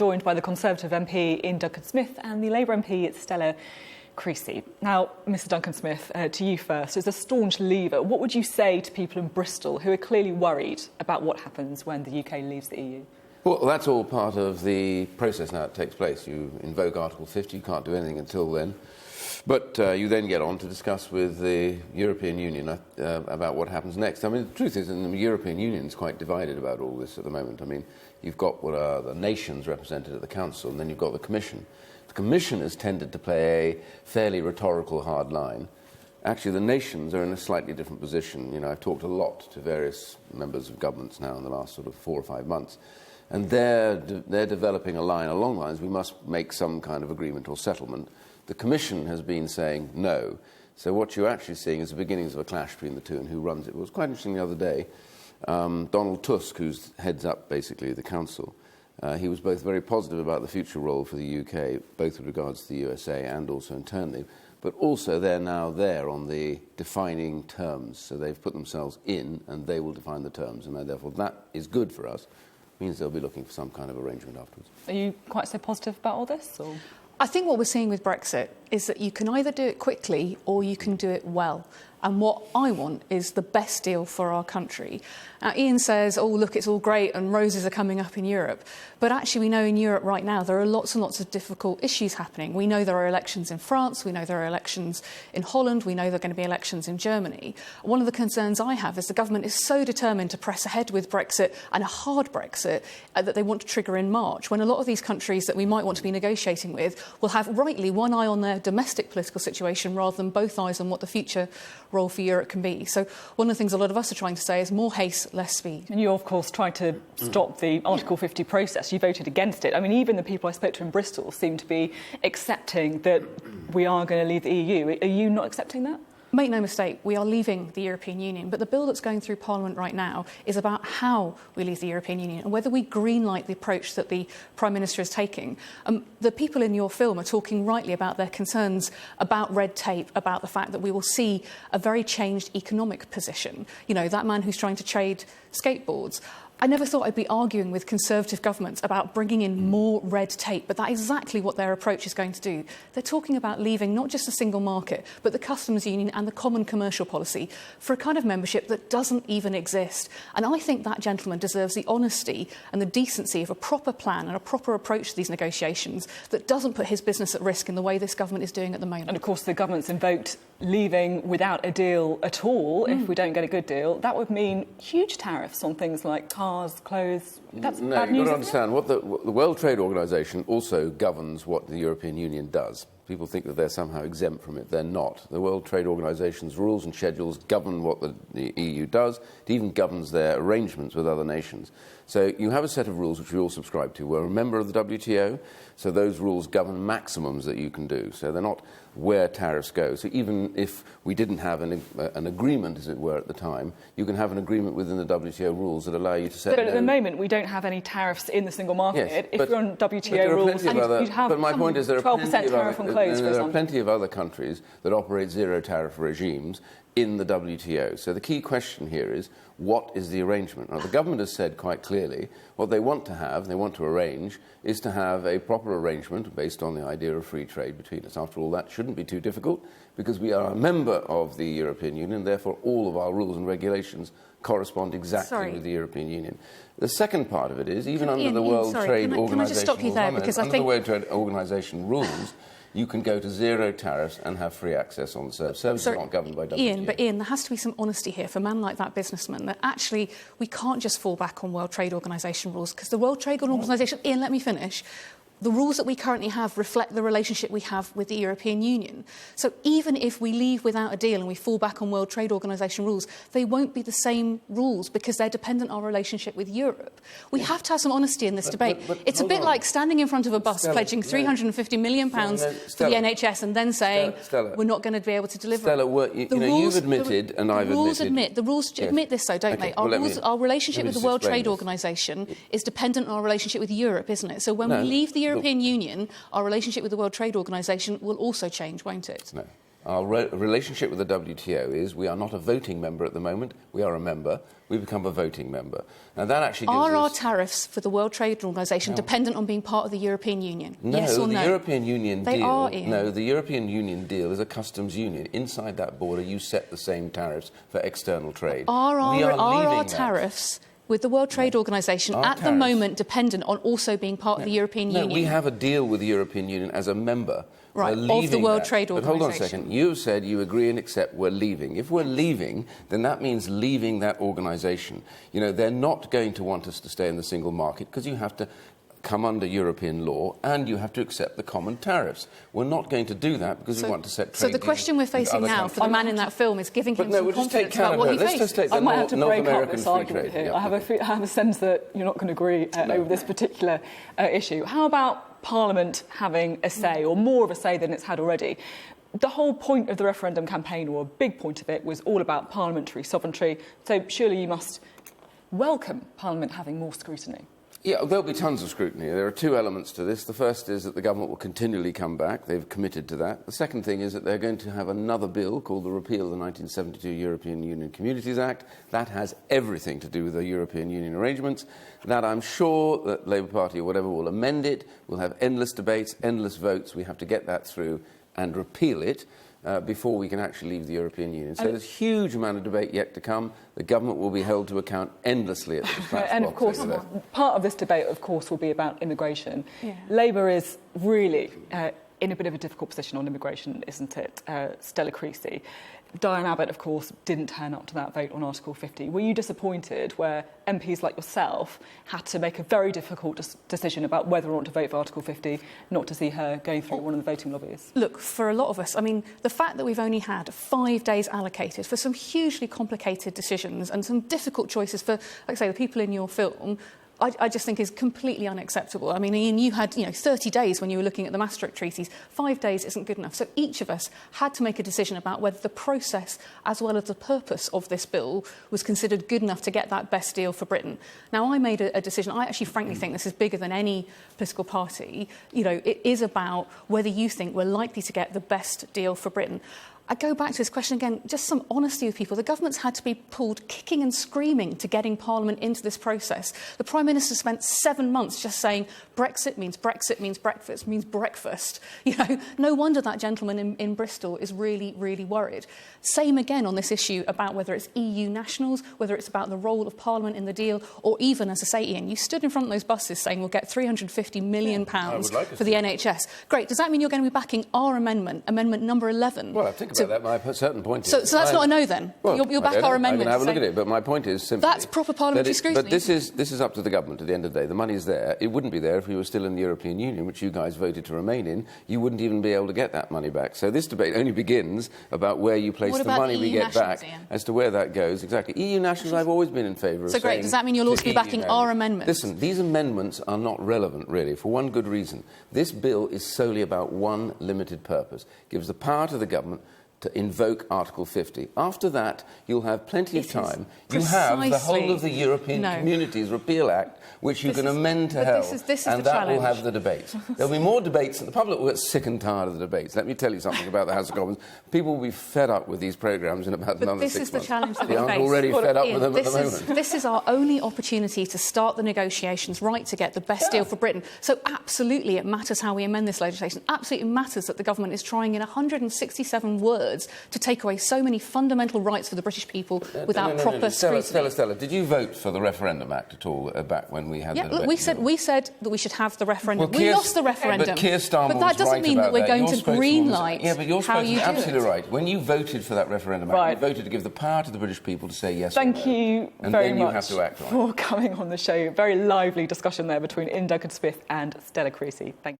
joined by the Conservative MP Ian Duncan-Smith and the Labour MP Stella Creasy. Now, Mr Duncan-Smith, to you first. As a staunch leaver, what would you say to people in Bristol who are clearly worried about what happens when the UK leaves the EU? Well, that's all part of the process now. It takes place. You invoke Article 50, you can't do anything until then. But you then get on to discuss with the European Union about what happens next. I mean, the truth is, the European Union is quite divided about all this at the moment. I mean, you've got what are the nations represented at the Council, and then you've got the Commission. The Commission has tended to play a fairly rhetorical hard line. Actually, the nations are in a slightly different position. You know, I've talked a lot to various members of governments now in the last sort of 4 or 5 months, and they're developing a line along the lines, we must make some kind of agreement or settlement. The Commission has been saying no. So what you're actually seeing is the beginnings of a clash between the two, and who runs it. It was quite interesting the other day. Donald Tusk, who heads up basically the Council, he was both very positive about the future role for the UK, both with regards to the USA and also internally, but also they're now there on the defining terms. So they've put themselves in, and they will define the terms, and therefore that is good for us. It means they'll be looking for some kind of arrangement afterwards. Are you quite so positive about all this? Or? I think what we're seeing with Brexit is that you can either do it quickly or you can do it well. And what I want is the best deal for our country. Now, Ian says, oh, look, it's all great and roses are coming up in Europe. But actually, we know in Europe right now there are lots and lots of difficult issues happening. We know there are elections in France. We know there are elections in Holland. We know there are going to be elections in Germany. One of the concerns I have is the government is so determined to press ahead with Brexit, and a hard Brexit, that they want to trigger in March, when a lot of these countries that we might want to be negotiating with will have rightly one eye on their domestic political situation rather than both eyes on what the future role for Europe can be. So one of the things a lot of us are trying to say is more haste, less speed. And you, of course, tried to stop the Article 50 process. You voted against it. I mean, even the people I spoke to in Bristol seem to be accepting that we are going to leave the EU. Are you not accepting that? Make no mistake, we are leaving the European Union, but the bill that's going through Parliament right now is about how we leave the European Union and whether we greenlight the approach that the Prime Minister is taking. The people in your film are talking rightly about their concerns about red tape, about the fact that we will see a very changed economic position. You know, that man who's trying to trade skateboards. I never thought I'd be arguing with Conservative governments about bringing in more red tape, but that's exactly what their approach is going to do. They're talking about leaving not just the single market, but the customs union and the common commercial policy for a kind of membership that doesn't even exist. And I think that gentleman deserves the honesty and the decency of a proper plan and a proper approach to these negotiations that doesn't put his business at risk in the way this government is doing at the moment. And of course the government's invoked leaving without a deal at all. If we don't get a good deal, that would mean huge tariffs on things like cars, clothes. That's no, bad news. You've got to understand what the World Trade Organization also governs what the European Union does. People think that they're somehow exempt from it. They're not. The World Trade Organization's rules and schedules govern what the EU does. It even governs their arrangements with other nations. So you have a set of rules which we all subscribe to. We're a member of the WTO, so those rules govern maximums that you can do. So they're not where tariffs go. So even if we didn't have an agreement, as it were, at the time, you can have an agreement within the WTO rules that allow you to set... But at the moment, we don't have any tariffs in the single market. Yes, if you're on WTO rules, you'd have 12% tariff on clothes, for example. There are plenty of other countries that operate zero tariff regimes in the WTO. So the key question here is, what is the arrangement? Now, the government has said quite clearly what they want to have, they want to arrange, is to have a proper arrangement based on the idea of free trade between us. After all, that shouldn't be too difficult because we are a member of the European Union, therefore all of our rules and regulations correspond exactly with the European Union. The second part of it is, even under the World Trade Organization can I just stop you there? Because I think the World Trade Organization rules, you can go to zero tariffs and have free access on the service. Services are not governed by WTO. Ian, there has to be some honesty here for a man like that businessman, that actually we can't just fall back on World Trade Organisation rules, because the World Trade Organisation... Ian, let me finish. The rules that we currently have reflect the relationship we have with the European Union. So even if we leave without a deal and we fall back on World Trade Organisation rules, they won't be the same rules because they're dependent on our relationship with Europe. We have to have some honesty in this debate. It's a bit like standing in front of a bus pledging £350 million for the NHS and then saying we're not going to be able to deliver. Stella, you've admitted and I've admitted... The rules admit this, though, don't they? Our relationship with the World Trade Organisation is dependent on our relationship with Europe, isn't it? So when we leave the European Union, our relationship with the World Trade Organisation will also change, won't it? No. Our relationship with the WTO is we are not a voting member at the moment. We are a member. We become a voting member. And that actually gives Are us... our tariffs for the World Trade Organization dependent on being part of the European Union? No, yes or no? the European Union They deal... are, Ian. No, the European Union deal is a customs union. Inside that border, you set the same tariffs for external trade. Are leaving our that. tariffs with the World Trade Organization Our at the tariffs- moment dependent on also being part of the European Union? No, we have a deal with the European Union as a member. Right, We're of the leaving World that. Trade But hold on a Organisation. second. You said you agree and accept we're leaving. If we're leaving, then that means leaving that organisation. You know, they're not going to want us to stay in the single market because you have to come under European law and you have to accept the common tariffs. We're not going to do that because we want to set trade So the question we're deals with facing other now countries. for the man in that film is giving But him no, some we'll just take confidence about Canada. what he Let's faced. just take the I might have to North break up American this free argument trade. here. Yeah, I have a sense that you're not going to agree over this particular issue. How about Parliament having a say, or more of a say than it's had already? The whole point of the referendum campaign, or a big point of it, was all about parliamentary sovereignty. So surely you must welcome Parliament having more scrutiny. Yeah, there'll be tons of scrutiny. There are two elements to this. The first is that the government will continually come back. They've committed to that. The second thing is that they're going to have another bill called the Repeal of the 1972 European Union Communities Act. That has everything to do with the European Union arrangements. That I'm sure that Labour Party or whatever will amend it. We'll have endless debates, endless votes. We have to get that through and repeal it before we can actually leave the European Union. So there's a huge amount of debate yet to come. The government will be held to account endlessly at the dispatch And box of course, over there. part of this debate, of course, will be about immigration. Yeah. Labour is really in a bit of a difficult position on immigration, isn't it? Stella Creasy. Diane Abbott, of course, didn't turn up to that vote on Article 50. Were you disappointed where MPs like yourself had to make a very difficult decision about whether or not to vote for Article 50, not to see her going through one of the voting lobbies? Look, for a lot of us, I mean, the fact that we've only had 5 days allocated for some hugely complicated decisions and some difficult choices for, like I say, the people in your film, I just think is completely unacceptable. I mean, Ian, you had 30 days when you were looking at the Maastricht treaties. 5 days isn't good enough. So each of us had to make a decision about whether the process as well as the purpose of this bill was considered good enough to get that best deal for Britain. Now, I made a decision. I actually frankly think this is bigger than any political party. You know, it is about whether you think we're likely to get the best deal for Britain. I go back to this question again, just some honesty with people. The government's had to be pulled kicking and screaming to getting Parliament into this process. The Prime Minister spent 7 months just saying Brexit means breakfast means breakfast. You know, no wonder that gentleman in Bristol is really, really worried. Same again on this issue about whether it's EU nationals, whether it's about the role of Parliament in the deal, or even, as I say, Ian, you stood in front of those buses saying we'll get £350 million for the NHS. Great. Does that mean you're going to be backing our amendment, amendment number 11? Well, I think about that. My certain point is... So that's not a no, then? Well, you'll back our amendment? I can have a look at it, but my point is simply... That's proper parliamentary scrutiny. But this is up to the government at the end of the day. The money's there. It wouldn't be there if we were still in the European Union, which you guys voted to remain in. You wouldn't even be able to get that money back. So this debate only begins about where you place the money we get back, as to where that goes. Exactly. EU nationals, I've always been in favour of. So great. Does that mean you'll also be backing our amendments? Listen, these amendments are not relevant, really, for one good reason. This bill is solely about one limited purpose. It gives the power to the government to invoke Article 50. After that, you'll have plenty of time. You have the whole of the European Communities Repeal Act, which you can amend to hell, and that will have the debates. There'll be more debates, and the public will get sick and tired of the debates. Let me tell you something about the House of Commons. People will be fed up with these programmes in about another 6 months. This is the challenge that we They aren't face. already fed up with them at the moment. This is our only opportunity to start the negotiations right to get the best deal for Britain. So absolutely it matters how we amend this legislation. Absolutely it matters that the government is trying in 167 words to take away so many fundamental rights for the British people without proper scrutiny. Stella, did you vote for the Referendum Act at all back when we had the debate? Look, we said that we should have the referendum. Well, we lost the referendum. But Keir Starmer but that doesn't mean that we're going to greenlight how you do it. Absolutely right. When you voted for that Referendum Act, you voted to give the power to the British people to say yes or no. Thank you and very then much you have to act on it. for coming on the show. Very lively discussion there between Ian Duncan-Smith and Stella Creasy. Thank you.